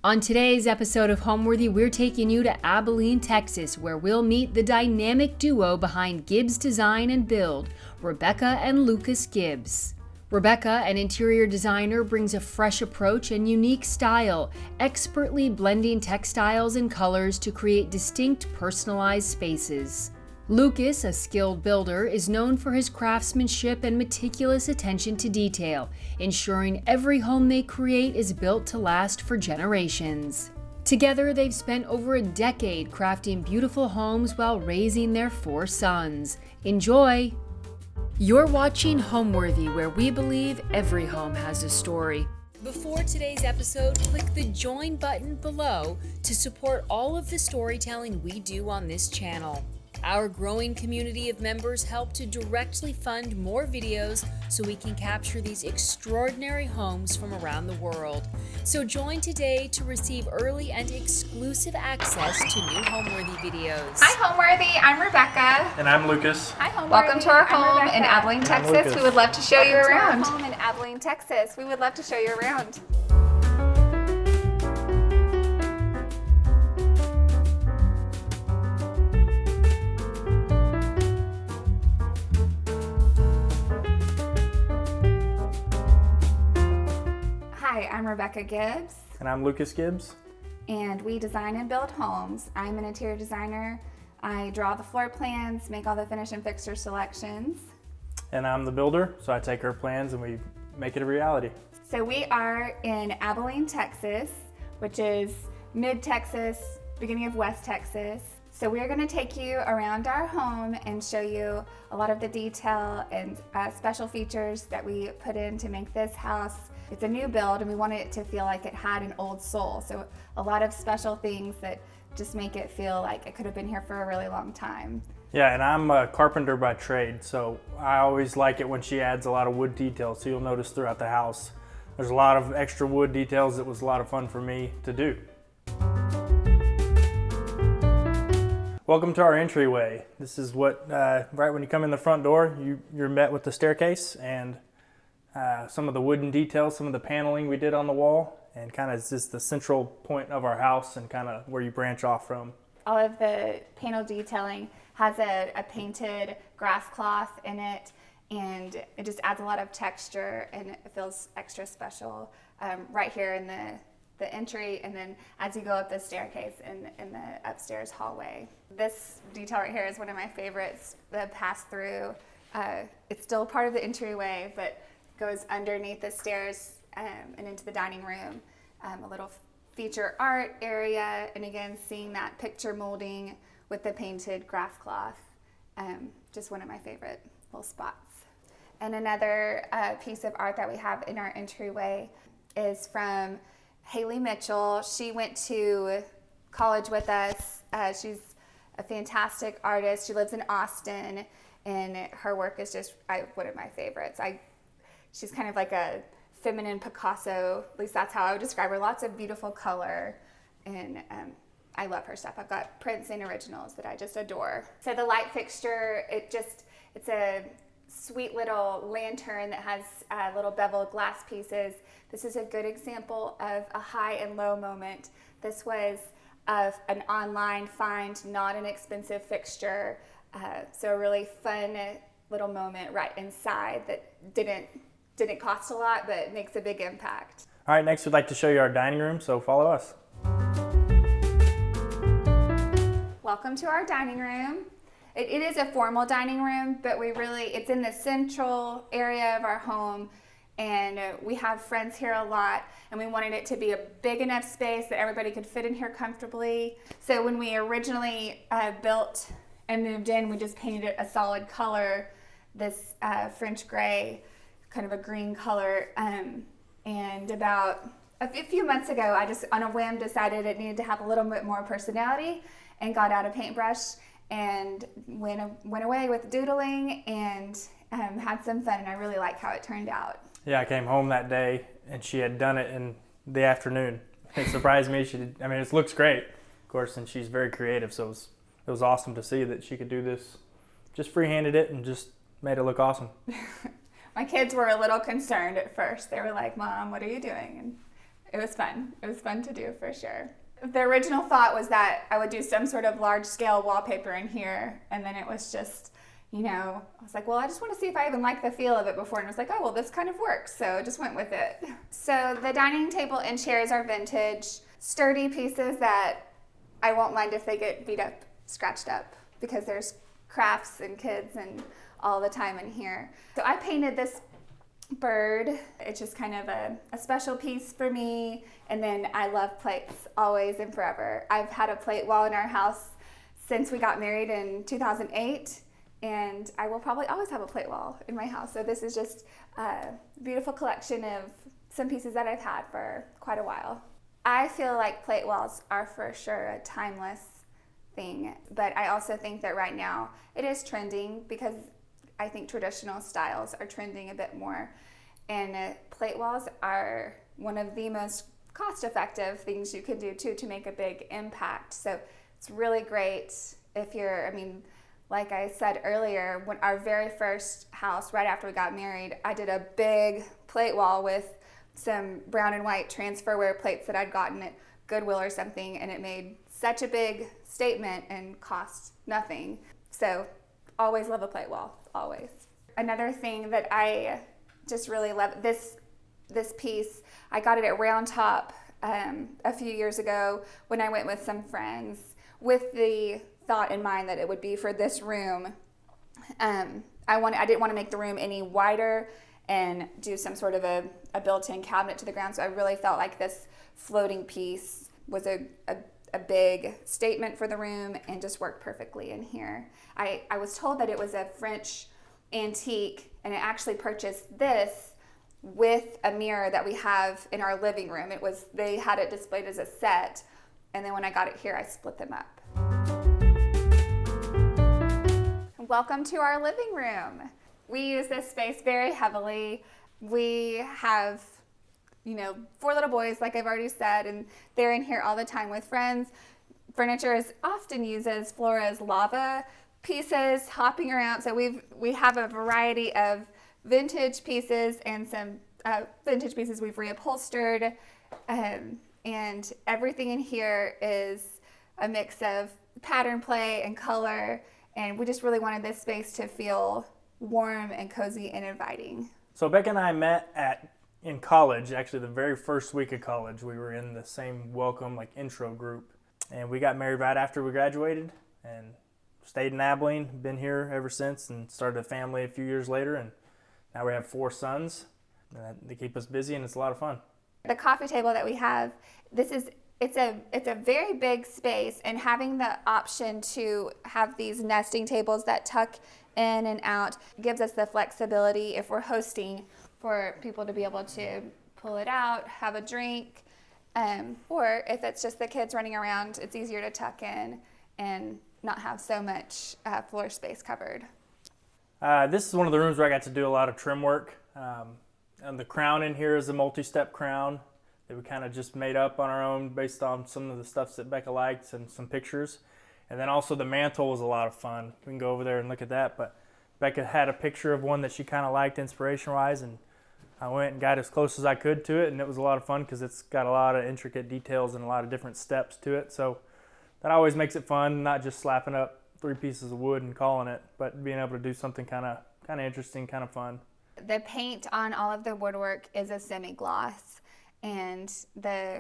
On today's episode of Homeworthy, we're taking you to Abilene, Texas, where we'll meet the dynamic duo behind Gibbs Design Build, Rebecca and Lucas Gibbs. Rebecca, an interior designer, brings a fresh approach and unique style, expertly blending textiles and colors to create distinct, personalized spaces. Lucas, a skilled builder, is known for his craftsmanship and meticulous attention to detail, ensuring every home they create is built to last for generations. Together, they've spent over a decade crafting beautiful homes while raising their 4 sons. Enjoy! You're watching Homeworthy, where we believe every home has a story. Before today's episode, click the join button below to support all of the storytelling we do on this channel. Our growing community of members help to directly fund more videos so we can capture these extraordinary homes from around the world. So join today to receive early and exclusive access to new Homeworthy videos. Hi Homeworthy, I'm Rebecca. And I'm Lucas. Hi Homeworthy. Welcome to our home in Abilene, Texas. We would love to show you around. Welcome to our home in Abilene, Texas. We would love to show you around. Hi, I'm Rebecca Gibbs. And I'm Lucas Gibbs. And we design and build homes. I'm an interior designer. I draw the floor plans, make all the finish and fixture selections. And I'm the builder, so I take her plans and we make it a reality. So we are in Abilene, Texas, which is mid-Texas, beginning of West Texas. So we're going to take you around our home and show you a lot of the detail and special features that we put in to make this house. It's a new build and we wanted it to feel like it had an old soul. So a lot of special things that just make it feel like it could have been here for a really long time. Yeah, and I'm a carpenter by trade, so I always like it when she adds a lot of wood details. So you'll notice throughout the house, there's a lot of extra wood details that was a lot of fun for me to do. Welcome to our entryway. This is what, right when you come in the front door, you're met with the staircase and some of the wooden details, some of the paneling we did on the wall, and kind of just the central point of our house and kind of where you branch off from. All of the panel detailing has a painted grass cloth in it, and it just adds a lot of texture and it feels extra special right here in the entry, and then as you go up the staircase in the upstairs hallway. This detail right here is one of my favorites, the pass-through. It's still part of the entryway, but goes underneath the stairs and into the dining room. A little feature art area, and again, seeing that picture molding with the painted grass cloth. Just one of my favorite little spots. And another piece of art that we have in our entryway is from Haley Mitchell. She went to college with us. She's a fantastic artist. She lives in Austin, and her work is just one of my favorites. She's kind of like a feminine Picasso, at least that's how I would describe her. Lots of beautiful color, and I love her stuff. I've got prints and originals that I just adore. So the light fixture, it's a sweet little lantern that has little beveled glass pieces. This is a good example of a high and low moment. This was of an online find, not an expensive fixture. So a really fun little moment right inside that didn't cost a lot, but makes a big impact. All right, next we'd like to show you our dining room, so follow us. Welcome to our dining room. It is a formal dining room, but it's in the central area of our home, and we have friends here a lot, and we wanted it to be a big enough space that everybody could fit in here comfortably. So when we originally built and moved in, we just painted it a solid color, this French gray, kind of a green color, and about a few months ago, I just on a whim decided it needed to have a little bit more personality and got out a paintbrush and went away with doodling and had some fun, and I really like how it turned out. Yeah, I came home that day and she had done it in the afternoon. It surprised me. It looks great, of course, and she's very creative, so it was awesome to see that she could do this. Just freehanded it and just made it look awesome. My kids were a little concerned at first. They were like, "Mom, what are you doing?" And It was fun. It was fun to do for sure. The original thought was that I would do some sort of large scale wallpaper in here, and then it was just, I was like, well, I just want to see if I even like the feel of it before, and I was like, oh, well, this kind of works, so I just went with it. So the dining table and chairs are vintage, sturdy pieces that I won't mind if they get beat up, scratched up, because there's crafts and kids and all the time in here. So I painted this bird. It's just kind of a special piece for me. And then I love plates always and forever. I've had a plate wall in our house since we got married in 2008, and I will probably always have a plate wall in my house. So this is just a beautiful collection of some pieces that I've had for quite a while. I feel like plate walls are for sure a timeless thing, but I also think that right now it is trending because I think traditional styles are trending a bit more, and plate walls are one of the most cost-effective things you can do too to make a big impact. So it's really great if you're, like I said earlier, when our very first house right after we got married, I did a big plate wall with some brown and white transferware plates that I'd gotten at Goodwill or something, and it made such a big statement and cost nothing. So always love a plate wall, always. Another thing that I just really love, this piece, I got it at Round Top a few years ago when I went with some friends with the thought in mind that it would be for this room. I didn't want to make the room any wider and do some sort of a built-in cabinet to the ground, so I really felt like this floating piece was a big statement for the room and just worked perfectly in here. I was told that it was a French antique, and I actually purchased this with a mirror that we have in our living room. They had it displayed as a set, and then when I got it here, I split them up. Welcome to our living room. We use this space very heavily. We have, 4 little boys, like I've already said, and they're in here all the time with friends. Furniture is often used as Flora's lava pieces, hopping around. So we have a variety of vintage pieces and some vintage pieces we've reupholstered, and everything in here is a mix of pattern play and color, and we just really wanted this space to feel warm and cozy and inviting. So Becca and I met in college, actually the very first week of college. We were in the same welcome intro group, and we got married right after we graduated and stayed in Abilene, been here ever since, and started a family a few years later, and now we have 4 sons. They keep us busy, and it's a lot of fun. The coffee table that we have, it's a very big space, and having the option to have these nesting tables that tuck in and out gives us the flexibility if we're hosting for people to be able to pull it out, have a drink, or if it's just the kids running around, it's easier to tuck in and not have so much floor space covered. This is one of the rooms where I got to do a lot of trim work. And the crown in here is a multi-step crown that we kind of just made up on our own based on some of the stuff that Becca likes and some pictures. And then also the mantle was a lot of fun. We can go over there and look at that. But Becca had a picture of one that she kind of liked inspiration-wise, and I went and got as close as I could to it, and it was a lot of fun because it's got a lot of intricate details and a lot of different steps to it. So that always makes it fun, not just slapping up 3 pieces of wood and calling it, but being able to do something kind of interesting, kind of fun. The paint on all of the woodwork is a semi-gloss, and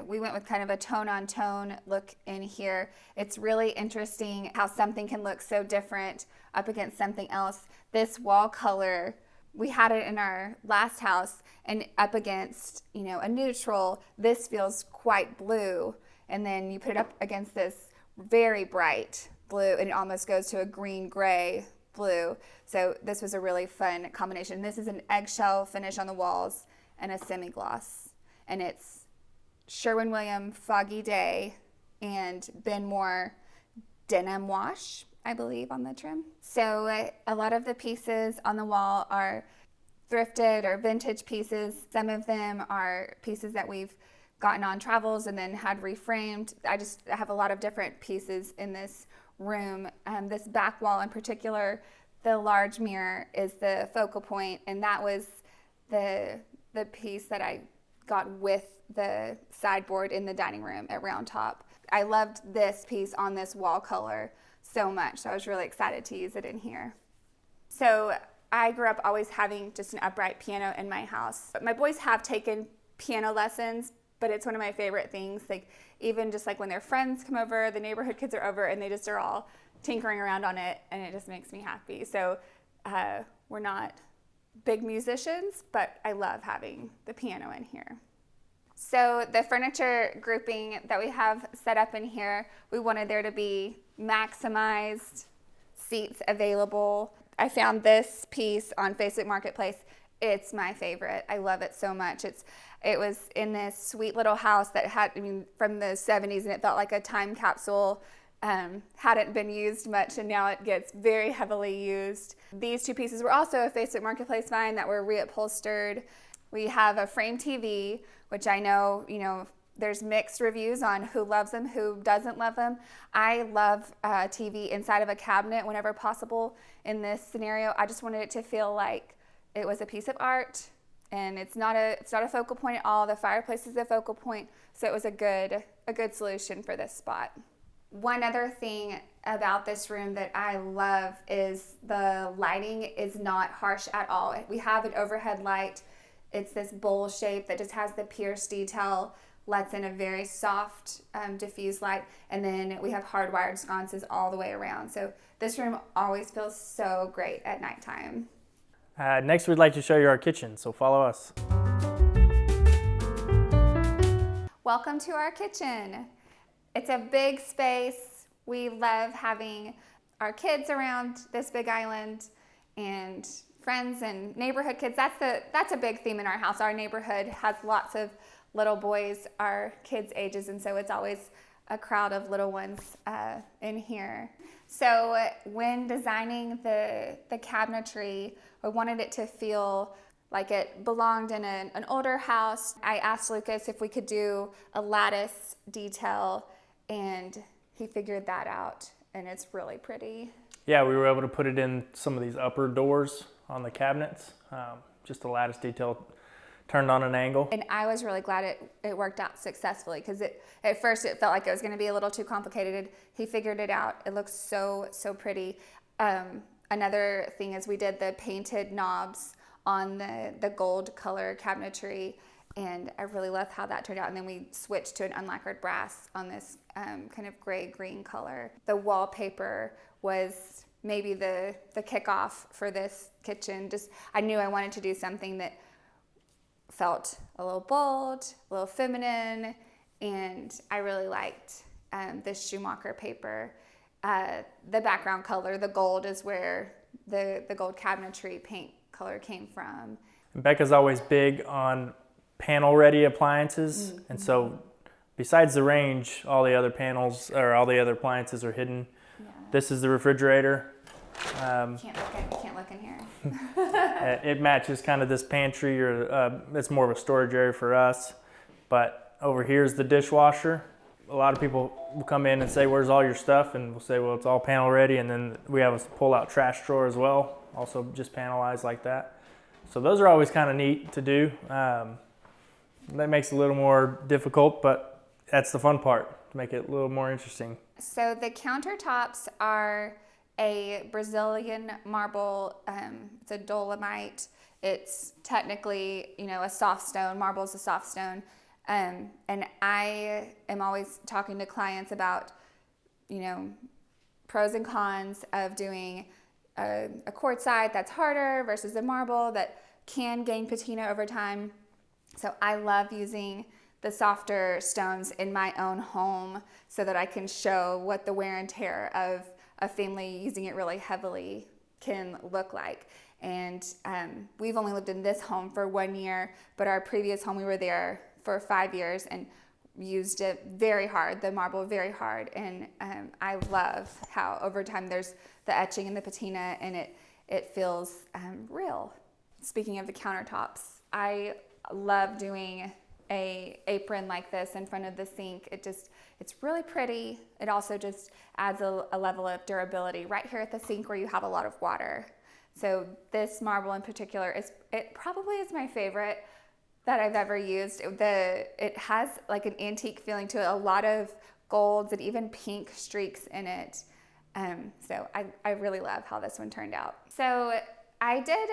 we went with kind of a tone-on-tone look in here. It's really interesting how something can look so different up against something else. This wall color, we had it in our last house, and up against, a neutral, this feels quite blue, and then you put it up against this very bright blue, and it almost goes to a green-gray blue. So this was a really fun combination. This is an eggshell finish on the walls and a semi-gloss, and it's Sherwin-Williams Foggy Day and Ben Moore denim wash, I believe, on the trim. So a lot of the pieces on the wall are thrifted or vintage pieces. Some of them are pieces that we've gotten on travels and then had reframed. I have a lot of different pieces in this room. This back wall in particular, the large mirror is the focal point, and that was the piece that I got with the sideboard in the dining room at Round Top. I loved this piece on this wall color so much, so I was really excited to use it in here. So I grew up always having just an upright piano in my house. My boys have taken piano lessons, but it's one of my favorite things. Like even just like when their friends come over, the neighborhood kids are over, and they just are all tinkering around on it, and it just makes me happy. So we're not big musicians, but I love having the piano in here. So the furniture grouping that we have set up in here, we wanted there to be maximized seats available. I found this piece on Facebook Marketplace. It's my favorite. I love it so much. It was in this sweet little house that had, from the 70s, and it felt like a time capsule. Hadn't been used much, and now it gets very heavily used. These two pieces were also a Facebook Marketplace find that were reupholstered. We have a frame TV, which I know, there's mixed reviews on who loves them, who doesn't love them. I love TV inside of a cabinet whenever possible. In this scenario, I just wanted it to feel like it was a piece of art, and it's not a focal point at all. The fireplace is a focal point, so it was a good solution for this spot. One other thing about this room that I love is the lighting is not harsh at all. We have an overhead light. It's this bowl shape that just has the pierced detail, lets in a very soft diffuse light, and then we have hardwired sconces all the way around. So this room always feels so great at nighttime. Next, we'd like to show you our kitchen, so follow us. Welcome to our kitchen. It's a big space. We love having our kids around this big island, and friends and neighborhood kids. That's a big theme in our house. Our neighborhood has lots of little boys our kids' ages, and so it's always a crowd of little ones in here. So when designing the cabinetry, I wanted it to feel like it belonged in an older house. I asked Lucas if we could do a lattice detail, and he figured that out, and it's really pretty. Yeah, we were able to put it in some of these upper doors on the cabinets, just a lattice detail turned on an angle. And I was really glad it worked out successfully, because at first it felt like it was going to be a little too complicated. He figured it out. It looks so pretty. Another thing is we did the painted knobs on the gold color cabinetry, and I really love how that turned out. And then we switched to an unlacquered brass on this kind of gray-green color. The wallpaper was maybe the kickoff for this kitchen. I knew I wanted to do something that felt a little bold, a little feminine, and I really liked this Schumacher paper. The background color, the gold, is where the gold cabinetry paint color came from. And Becca's always big on panel-ready appliances, and so besides the range, all the other panels or all the other appliances are hidden. Yeah. This is the refrigerator. Can't look in here. It matches kind of this pantry, or it's more of a storage area for us. But over here is the dishwasher. A lot of people will come in and say, "Where's all your stuff?" And we'll say, "Well, it's all panel ready." And then we have a pull-out trash drawer as well, also just panelized like that. So those are always kind of neat to do. That makes it a little more difficult, but that's the fun part, to make it a little more interesting. So the countertops are a Brazilian marble. It's a dolomite. It's technically, a soft stone. Marble is a soft stone. And I am always talking to clients about, pros and cons of doing a quartzite that's harder versus a marble that can gain patina over time. So I love using the softer stones in my own home so that I can show what the wear and tear of a family using it really heavily can look like. And we've only lived in this home for 1 year, but our previous home, we were there for 5 years and used it very hard, the marble very hard. And I love how over time there's the etching and the patina, and it feels real. Speaking of the countertops, I love doing a apron like this in front of the sink. It's really pretty. It also just adds a level of durability right here at the sink where you have a lot of water. So this marble in particular it probably is my favorite. that I've ever used. It has like an antique feeling to it, a lot of golds and even pink streaks in it. So I really love how this one turned out. So I did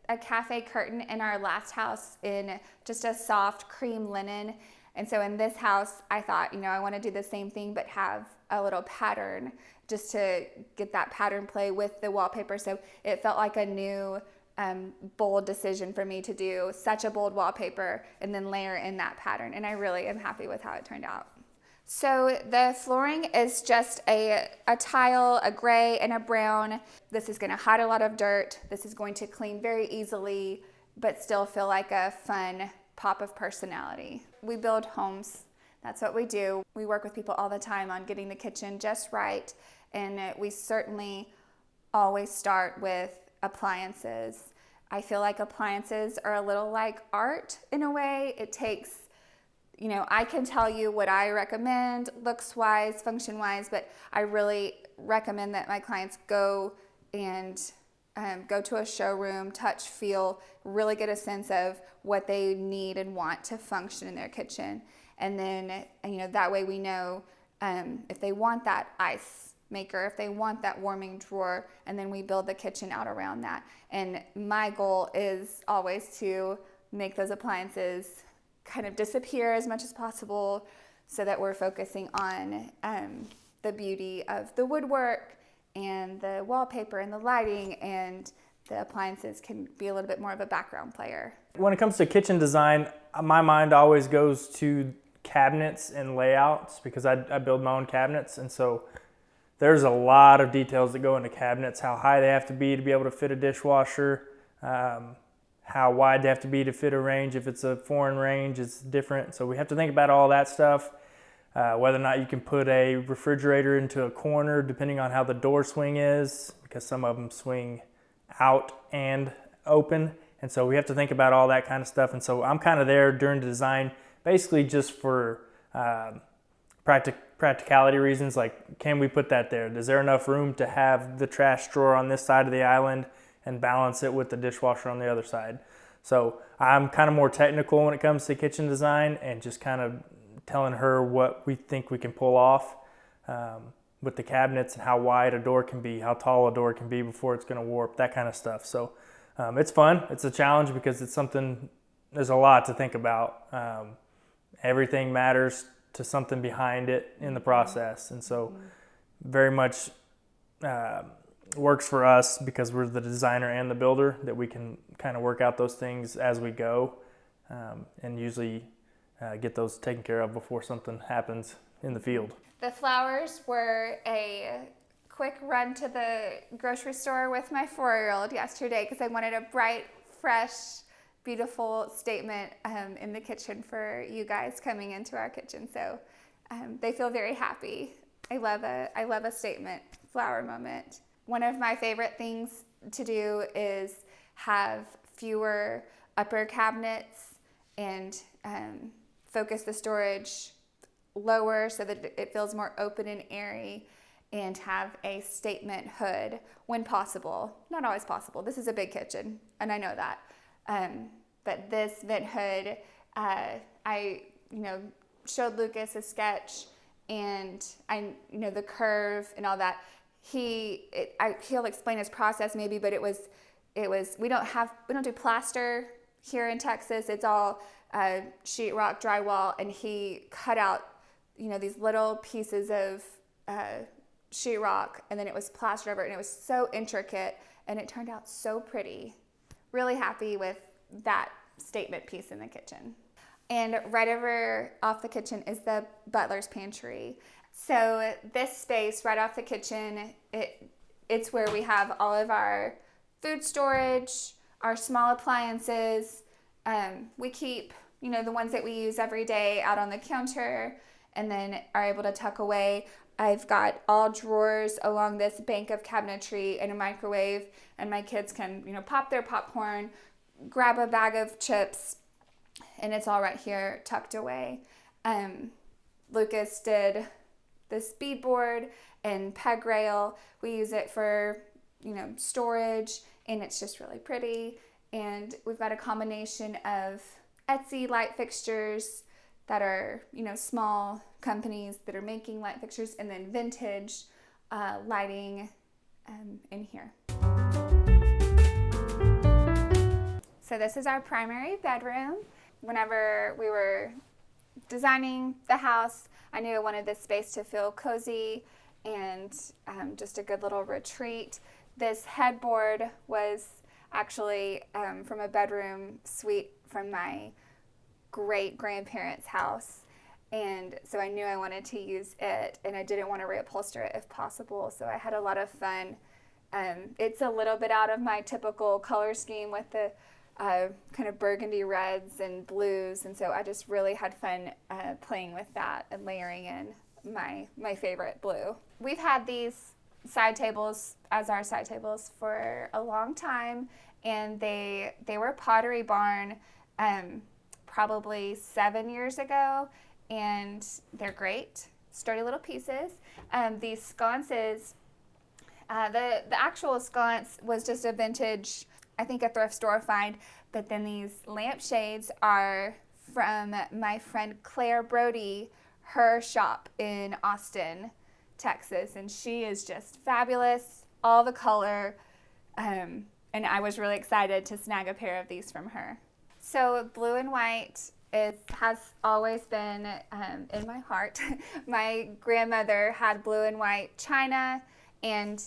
a cafe curtain in our last house in just a soft cream linen. And so in this house, I thought, I want to do the same thing, but have a little pattern just to get that pattern play with the wallpaper. So it felt like a new bold decision for me to do such a bold wallpaper and then layer in that pattern. And I really am happy with how it turned out. So the flooring is just a tile, a gray and a brown. This is going to hide a lot of dirt. This is going to clean very easily, but still feel like a fun pop of personality. We build homes. That's what we do. We work with people all the time on getting the kitchen just right. And we certainly always start with appliances. I feel like appliances are a little like art in a way. It takes, I can tell you what I recommend looks-wise, function-wise, but I really recommend that my clients go and go to a showroom, touch, feel, really get a sense of what they need and want to function in their kitchen. And then, that way we know if they want that ice maker, if they want that warming drawer, and then we build the kitchen out around that. And my goal is always to make those appliances kind of disappear as much as possible so that we're focusing on the beauty of the woodwork and the wallpaper and the lighting, and the appliances can be a little bit more of a background player. When it comes to kitchen design, my mind always goes to cabinets and layouts because I build my own cabinets, and so there's a lot of details that go into cabinets, how high they have to be able to fit a dishwasher, how wide they have to be to fit a range. If it's a foreign range, it's different. So we have to think about all that stuff, whether or not you can put a refrigerator into a corner depending on how the door swing is, because some of them swing out and open. And so we have to think about all that kind of stuff. And so I'm kind of there during the design, basically just for practicality reasons, like can we put that there? Is there enough room to have the trash drawer on this side of the island and balance it with the dishwasher on the other side? So I'm kind of more technical when it comes to kitchen design and just kind of telling her what we think we can pull off with the cabinets and how wide a door can be, how tall a door can be before it's going to warp, that kind of stuff. So it's fun. It's a challenge because it's something, there's a lot to think about. Everything matters to something behind it in the process. And so very much works for us because we're the designer and the builder, that we can kind of work out those things as we go and usually get those taken care of before something happens in the field. The flowers were a quick run to the grocery store with my 4-year-old yesterday because I wanted a bright, fresh, beautiful statement in the kitchen for you guys coming into our kitchen. So they feel very happy. I love a statement flower moment. One of my favorite things to do is have fewer upper cabinets and focus the storage lower so that it feels more open and airy, and have a statement hood when possible. Not always possible. This is a big kitchen, and I know that. But this vent hood, I showed Lucas a sketch, and the curve and all that. He'll explain his process maybe, but it was we don't do plaster here in Texas. It's all sheetrock, drywall, and he cut out these little pieces of sheetrock, and then it was plastered over it, and it was so intricate, and it turned out so pretty. Really happy with that statement piece in the kitchen. And right over off the kitchen is the Butler's pantry. So this space right off the kitchen, it's where we have all of our food storage, our small appliances. We keep the ones that we use every day out on the counter, and then are able to tuck away. I've got all drawers along this bank of cabinetry and a microwave, and my kids can pop their popcorn, grab a bag of chips, and it's all right here tucked away. Lucas did this beadboard and peg rail. We use it for storage, and it's just really pretty. And we've got a combination of Etsy light fixtures that are, small companies that are making light fixtures, and then vintage lighting in here. So this is our primary bedroom. Whenever we were designing the house, I knew I wanted this space to feel cozy and just a good little retreat. This headboard was actually from a bedroom suite from my great-grandparents' house. And so I knew I wanted to use it, and I didn't want to reupholster it if possible. So I had a lot of fun. It's a little bit out of my typical color scheme with the kind of burgundy reds and blues, and so I just really had fun playing with that and layering in my favorite blue. We've had these side tables as our side tables for a long time, and they were Pottery Barn probably 7 years ago, and they're great, sturdy little pieces. These sconces, the actual sconce was just a vintage, I think a thrift store find, but then these lampshades are from my friend Claire Brody, her shop in Austin, Texas, and she is just fabulous, all the color, and I was really excited to snag a pair of these from her. So blue and white has always been in my heart. My grandmother had blue and white china, and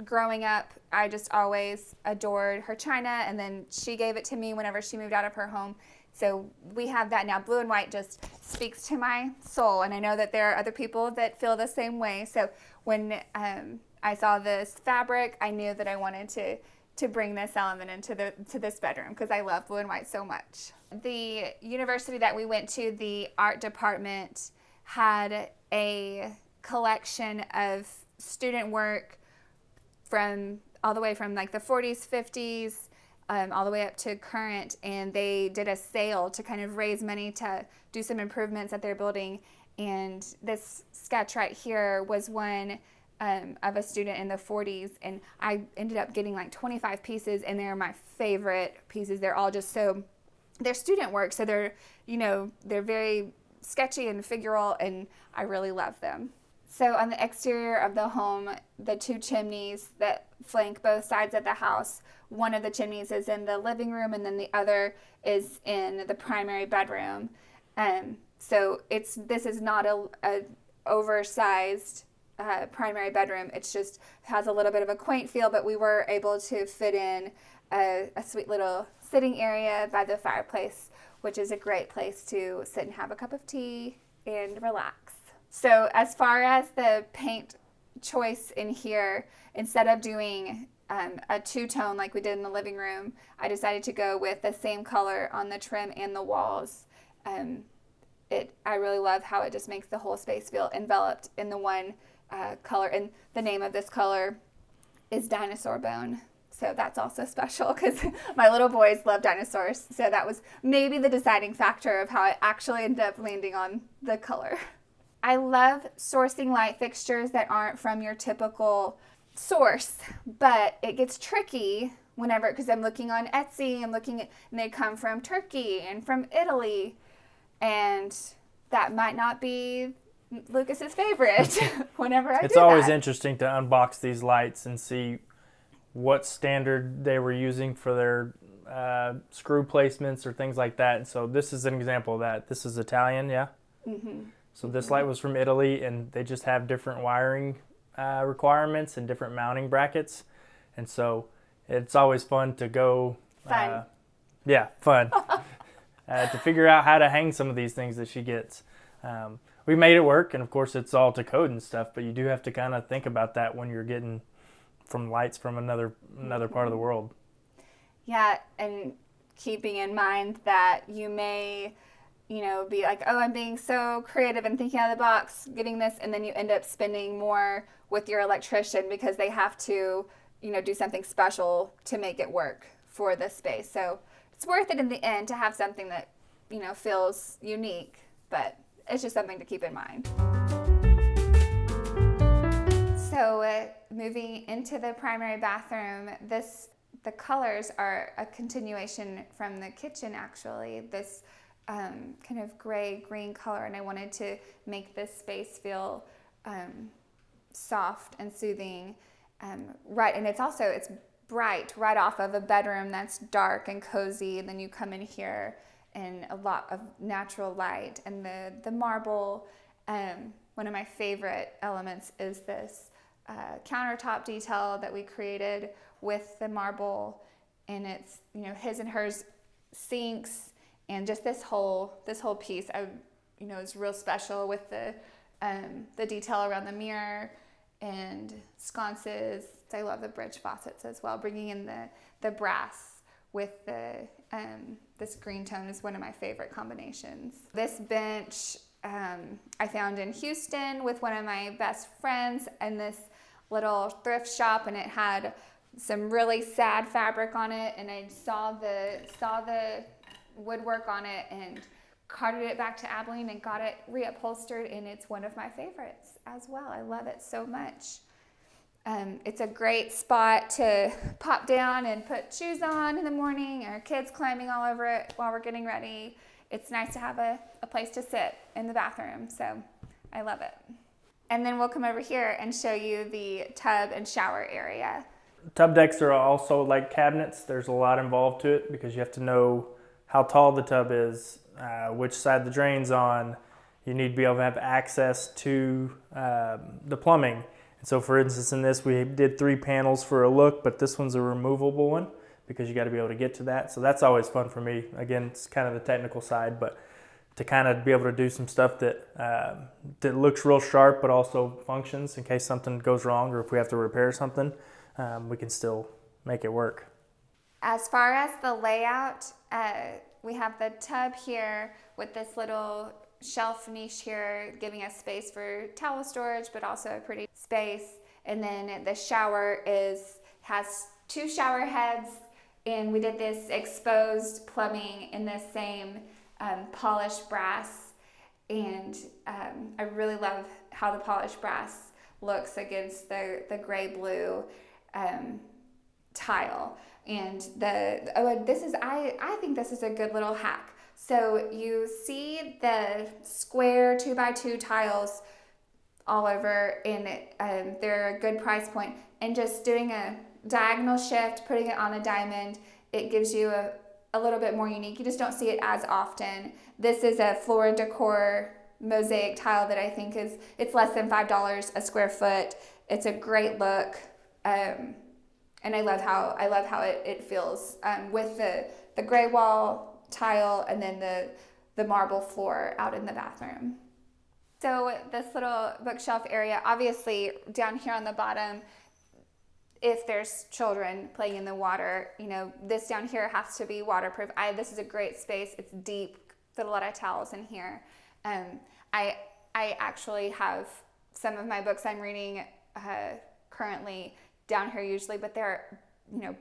growing up, I just always adored her china, and then she gave it to me whenever she moved out of her home. So we have that now. Blue and white just speaks to my soul, and I know that there are other people that feel the same way. So when I saw this fabric, I knew that I wanted to bring this element into this bedroom because I love blue and white so much. The university that we went to, the art department, had a collection of student work from all the way from like the 40s, 50s, all the way up to current, and they did a sale to kind of raise money to do some improvements at their building. And this sketch right here was one of a student in the 40s, and I ended up getting like 25 pieces, and they're my favorite pieces. They're all just they're student work, so they're very sketchy and figural, and I really love them. So on the exterior of the home, the two chimneys that flank both sides of the house, one of the chimneys is in the living room, and then the other is in the primary bedroom. So this is not a oversized primary bedroom. It's just has a little bit of a quaint feel, but we were able to fit in a sweet little sitting area by the fireplace, which is a great place to sit and have a cup of tea and relax. So as far as the paint choice in here, instead of doing a two-tone like we did in the living room, I decided to go with the same color on the trim and the walls. I really love how it just makes the whole space feel enveloped in the one color, and the name of this color is Dinosaur Bone. So that's also special because my little boys love dinosaurs. So that was maybe the deciding factor of how I actually ended up landing on the color. I love sourcing light fixtures that aren't from your typical source, but it gets tricky because I'm looking on Etsy and and they come from Turkey and from Italy, and that might not be Lucas's favorite whenever I do that. It's always interesting to unbox these lights and see what standard they were using for their screw placements or things like that. And so this is an example of that. This is Italian, yeah? Mm-hmm. So this light was from Italy, and they just have different wiring requirements and different mounting brackets. And so it's always fun to go... Fun. Fun. To figure out how to hang some of these things that she gets. We made it work, and of course it's all to code and stuff, but you do have to kind of think about that when you're getting from lights from another part of the world. Yeah, and keeping in mind that you may... be like, oh, I'm being so creative and thinking out of the box, getting this, and then you end up spending more with your electrician because they have to, do something special to make it work for the space. So it's worth it in the end to have something that, feels unique, but it's just something to keep in mind. So moving into the primary bathroom, the colors are a continuation from the kitchen, actually. This kind of gray-green color, and I wanted to make this space feel soft and soothing. Right, and it's bright right off of a bedroom that's dark and cozy, and then you come in here and a lot of natural light. And the marble, one of my favorite elements is this countertop detail that we created with the marble, and it's his and hers sinks, and just this whole piece is real special with the detail around the mirror and sconces. I love the bridge faucets as well. Bringing in the brass with this green tone is one of my favorite combinations. This bench I found in Houston with one of my best friends in this little thrift shop, and it had some really sad fabric on it, and I saw the woodwork on it and carted it back to Abilene and got it reupholstered, and it's one of my favorites as well. I love it so much. It's a great spot to pop down and put shoes on in the morning, or kids climbing all over it while we're getting ready. It's nice to have a place to sit in the bathroom, so I love it. And then we'll come over here and show you the tub and shower area. Tub decks are also like cabinets. There's a lot involved to it because you have to know how tall the tub is, which side the drain's on. You need to be able to have access to the plumbing. And so for instance, in this, we did 3 panels for a look, but this one's a removable one because you got to be able to get to that. So that's always fun for me. Again, it's kind of the technical side, but to kind of be able to do some stuff that looks real sharp, but also functions in case something goes wrong, or if we have to repair something, we can still make it work. As far as the layout, we have the tub here with this little shelf niche here, giving us space for towel storage, but also a pretty space. And then the shower has 2 shower heads, and we did this exposed plumbing in this same polished brass. And I really love how the polished brass looks against the gray blue tile. And I think this is a good little hack. So you see the square 2x2 tiles all over, and they're a good price point. And just doing a diagonal shift, putting it on a diamond, it gives you a little bit more unique. You just don't see it as often. This is a floor decor mosaic tile that I think it's less than $5 a square foot. It's a great look, and I love how it feels with the gray wall tile and then the marble floor out in the bathroom. So this little bookshelf area, obviously down here on the bottom, if there's children playing in the water, this down here has to be waterproof. This is a great space. It's deep. Fit a lot of towels in here. I actually have some of my books I'm reading currently down here usually, but they're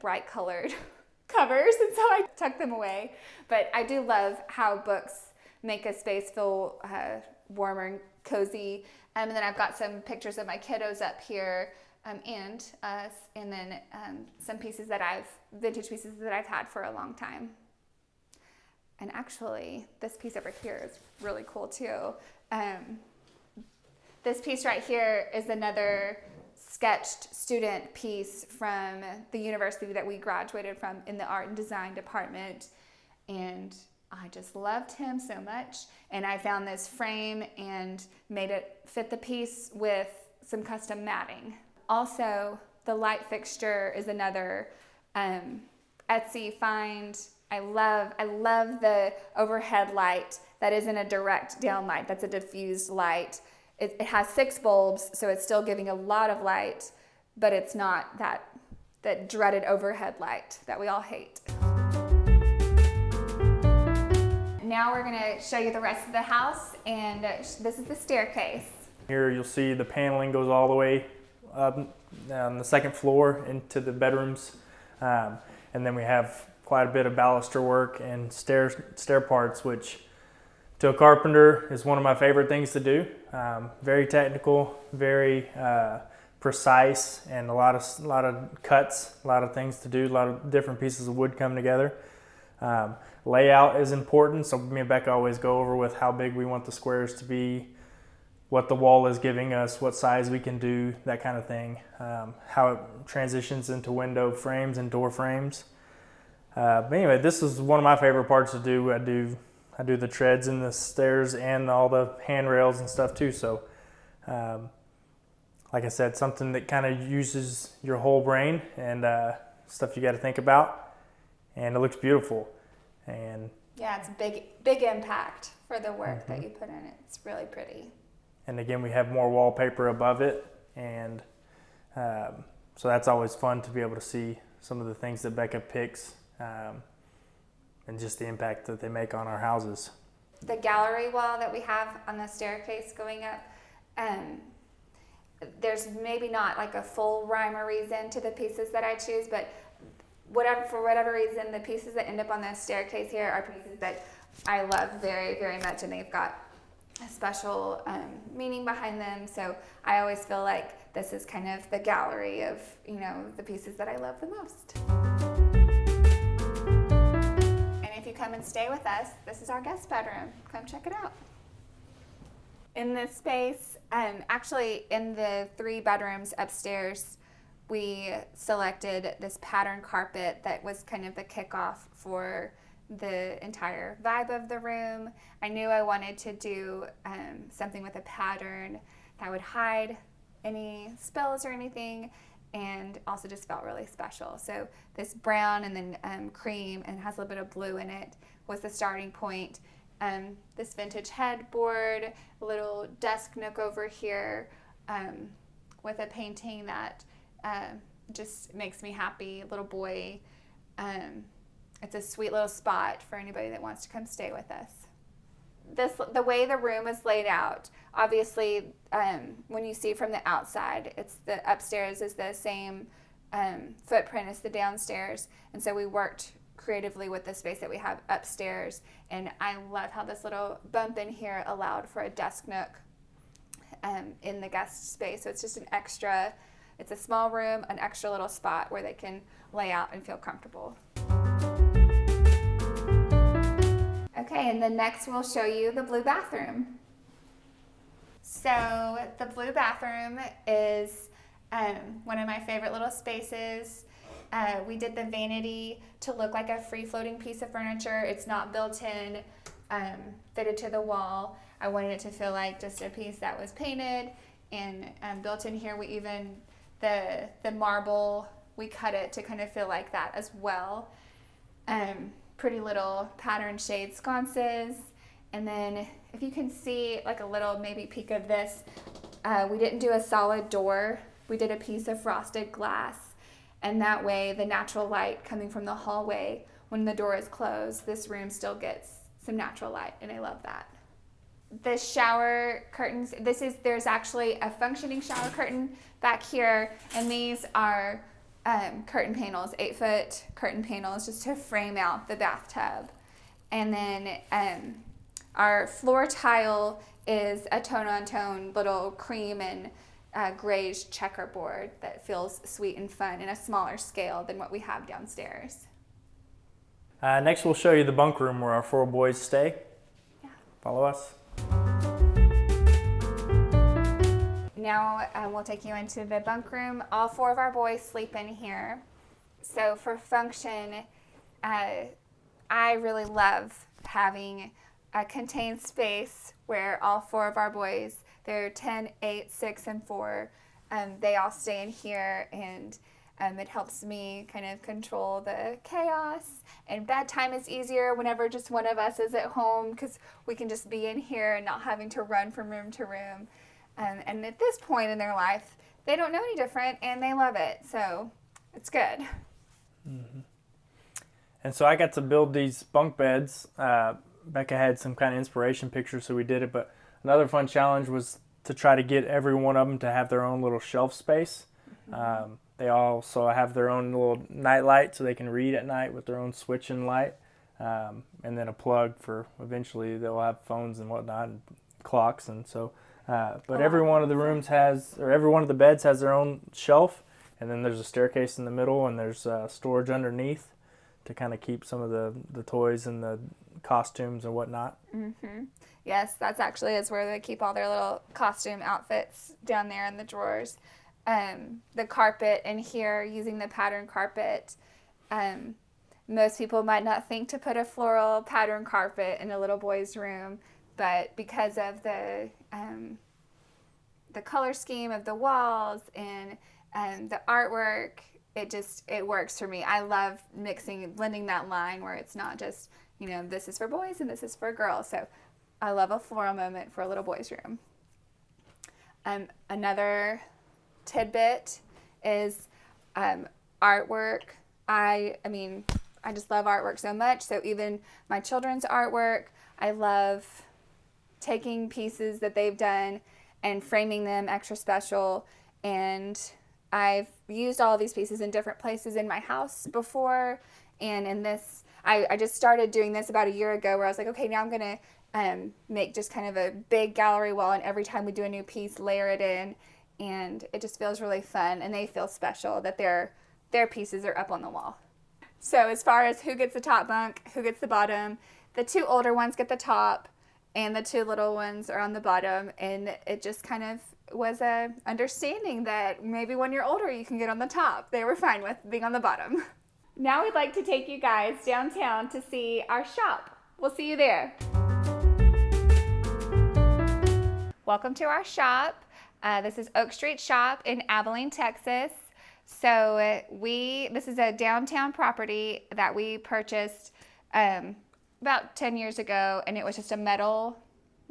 bright colored covers, and so I tuck them away. But I do love how books make a space feel warmer and cozy. And then I've got some pictures of my kiddos up here, and us, and then some vintage pieces that I've had for a long time. And actually, this piece over here is really cool too. This piece right here is another sketched student piece from the university that we graduated from in the art and design department, and I just loved him so much, and I found this frame and made it fit the piece with some custom matting. Also, the light fixture is another Etsy find. I love the overhead light that isn't a direct down light, that's a diffused light. It has 6 bulbs, so it's still giving a lot of light, but it's not that dreaded overhead light that we all hate. Now we're gonna show you the rest of the house, and this is the staircase. Here you'll see the paneling goes all the way up on the 2nd floor into the bedrooms, and then we have quite a bit of baluster work and stair parts, which to a carpenter is one of my favorite things to do. Very technical, very precise, and a lot of cuts, a lot of things to do, a lot of different pieces of wood come together. Layout is important, so me and Becca always go over with how big we want the squares to be, what the wall is giving us, what size we can do, that kind of thing. How it transitions into window frames and door frames. But anyway, this is one of my favorite parts to do. I do the treads and the stairs and all the handrails and stuff too. So, like I said, something that kind of uses your whole brain and stuff you got to think about, and it looks beautiful. And yeah, it's a big impact for the work that you put in it. It's really pretty. And again, we have more wallpaper above it, and so that's always fun to be able to see some of the things that Becca picks, and just the impact that they make on our houses. The gallery wall that we have on the staircase going up, there's maybe not like a full rhyme or reason to the pieces that I choose, but for whatever reason, the pieces that end up on the staircase here are pieces that I love very, very much, and they've got a special meaning behind them. So I always feel like this is kind of the gallery of, the pieces that I love the most. And if you come and stay with us, this is our guest bedroom. Come check it out. In this space, actually in the 3 bedrooms upstairs, we selected this pattern carpet that was kind of the kickoff for the entire vibe of the room. I knew I wanted to do something with a pattern that would hide any spills or anything, and also just felt really special. So this brown and then cream, and has a little bit of blue in it, was the starting point. This vintage headboard, a little desk nook over here, with a painting that just makes me happy. Little boy. It's a sweet little spot for anybody that wants to come stay with us. The way the room is laid out, obviously, when you see from the outside, it's the upstairs is the same footprint as the downstairs, and so we worked creatively with the space that we have upstairs. And I love how this little bump in here allowed for a desk nook in the guest space. So it's just it's a small room, an extra little spot where they can lay out and feel comfortable. Okay, and then next we'll show you the blue bathroom. So the blue bathroom is one of my favorite little spaces. We did the vanity to look like a free-floating piece of furniture. It's not built in, fitted to the wall. I wanted it to feel like just a piece that was painted and built in here. We even, the marble, we cut it to kind of feel like that as well. Pretty little pattern shade sconces. And then if you can see like a little maybe peek of this, we didn't do a solid door. We did a piece of frosted glass. And that way the natural light coming from the hallway, when the door is closed, this room still gets some natural light, and I love that. The shower curtains, there's actually a functioning shower curtain back here, and these are curtain panels, 8-foot curtain panels, just to frame out the bathtub. And then our floor tile is a tone-on-tone little cream and grayish checkerboard that feels sweet and fun in a smaller scale than what we have downstairs. Next we'll show you the bunk room where our 4 boys stay. Yeah. Follow us. Now we'll take you into the bunk room. All 4 of our boys sleep in here. So for function, I really love having a contained space where all 4 of our boys, they're 10, 8, 6, and 4, they all stay in here, and it helps me kind of control the chaos. And bedtime is easier whenever just one of us is at home, because we can just be in here and not having to run from room to room. And at this point in their life, they don't know any different, and they love it. So it's good. Mm-hmm. And so I got to build these bunk beds. Becca had some kind of inspiration pictures, so we did it. But another fun challenge was to try to get every one of them to have their own little shelf space. Mm-hmm. They also have their own little night light, so they can read at night with their own switch and light. And then a plug for eventually they'll have phones and whatnot, and clocks. And so, but every one of the rooms every one of the beds has their own shelf. And then there's a staircase in the middle, and there's storage underneath to kind of keep some of the toys and the costumes and whatnot. Yes, that's actually is where they keep all their little costume outfits down there in the drawers. The carpet in here, using the pattern carpet. Most people might not think to put a floral pattern carpet in a little boy's room, but because of the color scheme of the walls and the artwork, it works for me. I love blending that line where it's not just, this is for boys and this is for girls. So I love a floral moment for a little boy's room. Another tidbit is artwork. I just love artwork so much. So even my children's artwork, I love taking pieces that they've done and framing them extra special. And I've used all of these pieces in different places in my house before. And in this, I just started doing this about a year ago, where I was like, okay, now I'm going to make just kind of a big gallery wall, and every time we do a new piece, layer it in. And it just feels really fun, and they feel special that their pieces are up on the wall. So as far as who gets the top bunk, who gets the bottom, the two older ones get the top, and the two little ones are on the bottom. And it just kind of was a understanding that maybe when you're older, you can get on the top. They were fine with being on the bottom. Now we'd like to take you guys downtown to see our shop. We'll see you there. Welcome to our shop. This is Oak Street Shop in Abilene, Texas. So this is a downtown property that we purchased about 10 years ago, and it was just a metal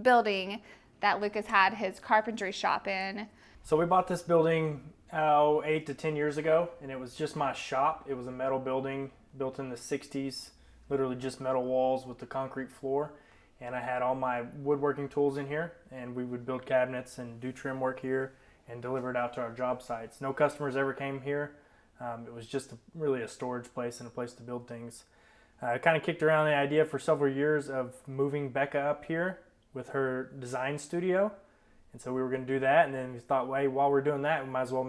building that Lucas had his carpentry shop in. So we bought this building 8 to 10 years ago, and it was just my shop. It was a metal building built in the 60s, literally just metal walls with the concrete floor. And I had all my woodworking tools in here, and we would build cabinets and do trim work here and deliver it out to our job sites. No customers ever came here. It was just really a storage place and a place to build things. I kind of kicked around the idea for several years of moving Becca up here with her design studio. And so we were going to do that, and then we thought, hey, while we're doing that, we might as well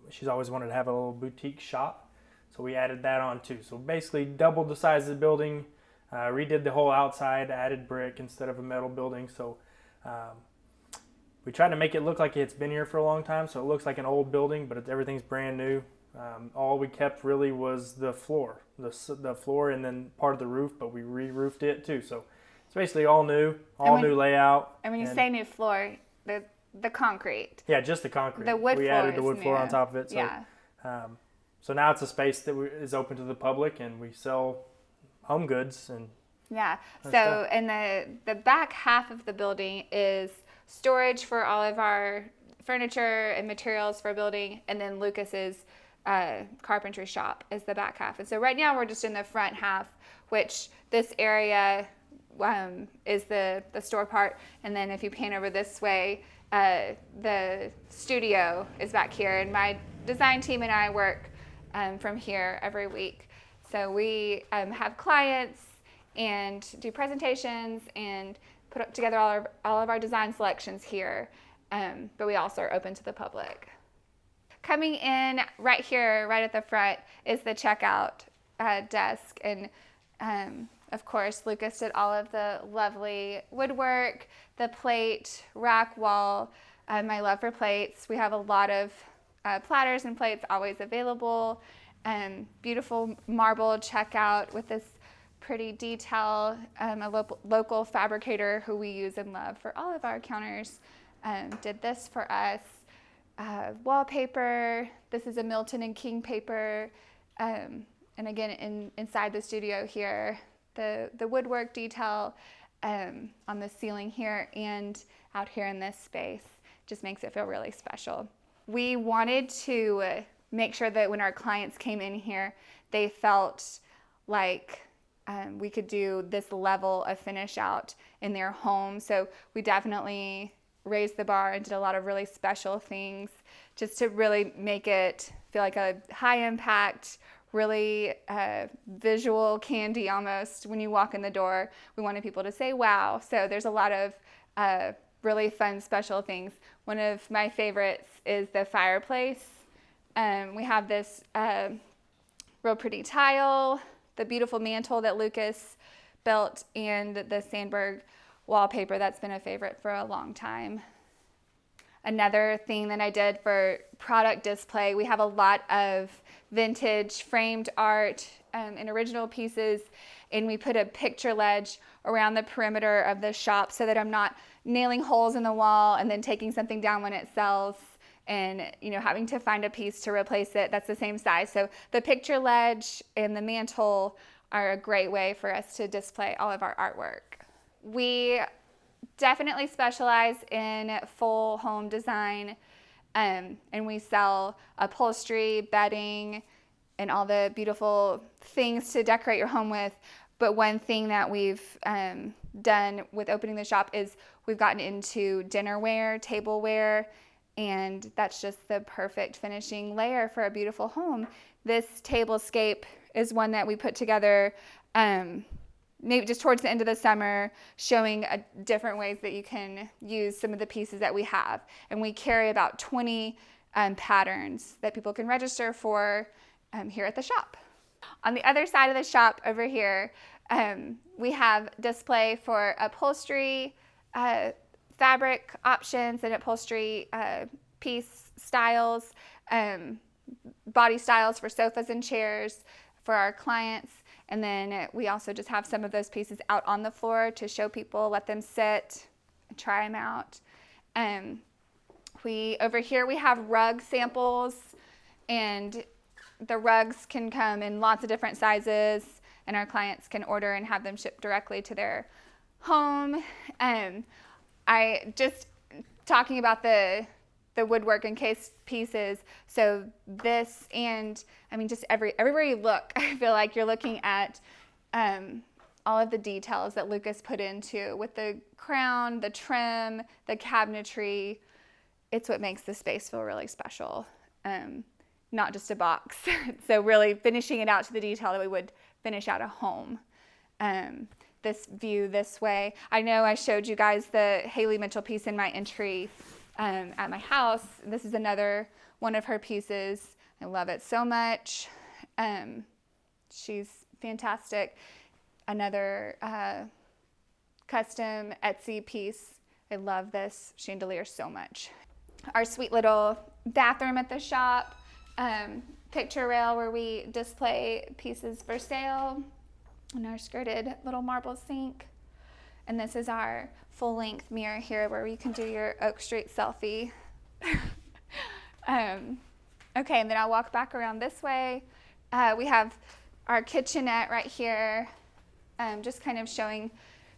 she's always wanted to have a little boutique shop. So we added that on too. So basically doubled the size of the building, redid the whole outside, added brick instead of a metal building. So we tried to make it look like it's been here for a long time, so it looks like an old building, but everything's brand new. All we kept really was the floor, the floor, and then part of the roof, but we re-roofed it too. So it's basically all new, new layout. And when you say new floor, the concrete. Yeah, just the concrete. The wood we floor added the wood is floor new. on top of it. So, yeah. So now it's a space that is open to the public, and we sell home goods and. Yeah. So in the back half of the building is storage for all of our furniture and materials for building, and then Lucas's carpentry shop is the back half. And so right now we're just in the front half, which this area is the store part. And then if you pan over this way, the studio is back here, and my design team and I work from here every week. So we have clients and do presentations and put up together all of our design selections here, but we also are open to the public. Coming in right here, right at the front, is the checkout desk, and of course Lucas did all of the lovely woodwork, the plate, rack wall. My love for plates. We have a lot of platters and plates always available. Beautiful marble checkout with this pretty detail. A local fabricator who we use and love for all of our counters did this for us. Wallpaper. This is a Milton and King paper. And again, inside the studio here, the woodwork detail on the ceiling here and out here in this space just makes it feel really special. We wanted to make sure that when our clients came in here, they felt like we could do this level of finish out in their home. So we definitely raised the bar and did a lot of really special things just to really make it feel like a high impact, really visual candy almost when you walk in the door. We wanted people to say, wow. So there's a lot of really fun, special things. One of my favorites is the fireplace. We have this real pretty tile the beautiful mantle that Lucas built, and the Sandberg wallpaper that's been a favorite for a long time. Another thing that I did for product display, we have a lot of vintage framed art and original pieces, and we put a picture ledge around the perimeter of the shop so that I'm not nailing holes in the wall and then taking something down when it sells and having to find a piece to replace it that's the same size. So the picture ledge and the mantle are a great way for us to display all of our artwork. We definitely specialize in full home design, and we sell upholstery, bedding, and all the beautiful things to decorate your home with. But one thing that we've done with opening the shop is we've gotten into dinnerware, tableware, and that's just the perfect finishing layer for a beautiful home. This tablescape is one that we put together maybe just towards the end of the summer, showing different ways that you can use some of the pieces that we have. And we carry about 20 patterns that people can register for here at the shop. On the other side of the shop over here, we have display for upholstery, fabric options and upholstery piece styles, body styles for sofas and chairs for our clients. And then we also just have some of those pieces out on the floor to show people, let them sit, try them out. Over here we have rug samples, and the rugs can come in lots of different sizes, and our clients can order and have them shipped directly to their home. I just talking about the woodwork and case pieces. So this, and I mean, just everywhere you look, I feel like you're looking at all of the details that Lucas put into with the crown, the trim, the cabinetry. It's what makes the space feel really special, not just a box. So really finishing it out to the detail that we would finish out a home. This view this way. I know I showed you guys the Haley Mitchell piece in my entry at my house. This is another one of her pieces. I love it so much. She's fantastic. Another custom Etsy piece. I love this chandelier so much. Our sweet little bathroom at the shop. Picture rail where we display pieces for sale. And our skirted little marble sink. And this is our full-length mirror here where you can do your Oak Street selfie. Okay, and then I'll walk back around this way. We have our kitchenette right here, just kind of showing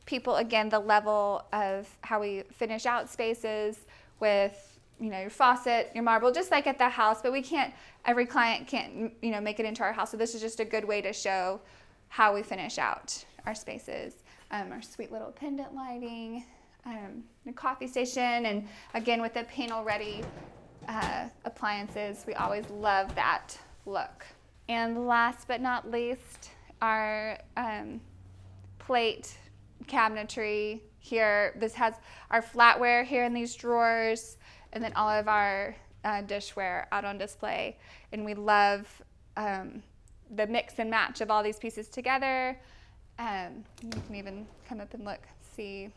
people, again, the level of how we finish out spaces with, your faucet, your marble, just like at the house, but every client can't, make it into our house. So this is just a good way to show how we finish out our spaces. Our sweet little pendant lighting, the coffee station, and again with the panel ready appliances, we always love that look. And last but not least, our plate cabinetry here. This has our flatware here in these drawers, and then all of our dishware out on display. And we love the mix and match of all these pieces together. You can even come up and look, see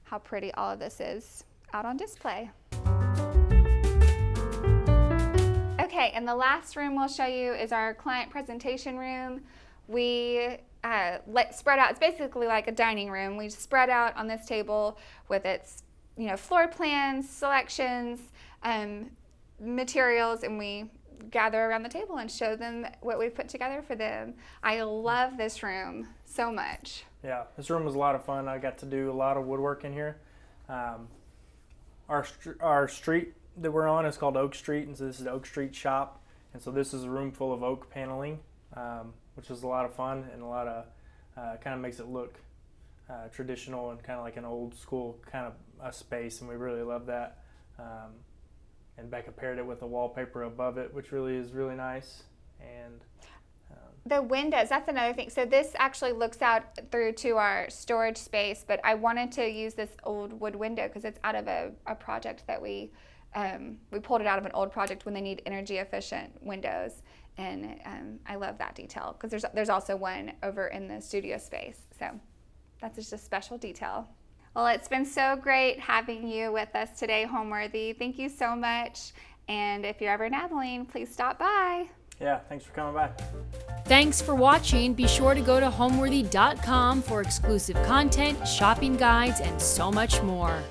how pretty all of this is out on display. Okay, and the last room we'll show you is our client presentation room. We spread out, it's basically like a dining room. We spread out on this table with its floor plans, selections, materials, and we gather around the table and show them what we've put together for them. I love this room so much. Yeah, this room was a lot of fun. I got to do a lot of woodwork in here. Our street that we're on is called Oak Street, and so this is the Oak Street shop. And so this is a room full of oak paneling, which is a lot of fun and a lot of kind of makes it look traditional and kind of like an old school kind of a space, and we really love that. And Becca paired it with the wallpaper above it, which really is really nice. And the windows, that's another thing. So this actually looks out through to our storage space, but I wanted to use this old wood window because it's out of a project that we we pulled it out of an old project when they need energy efficient windows. And I love that detail because there's also one over in the studio space. So that's just a special detail. Well, it's been so great having you with us today, Homeworthy. Thank you so much. And if you're ever in Abilene, please stop by. Yeah, thanks for coming by. Thanks for watching. Be sure to go to homeworthy.com for exclusive content, shopping guides, and so much more.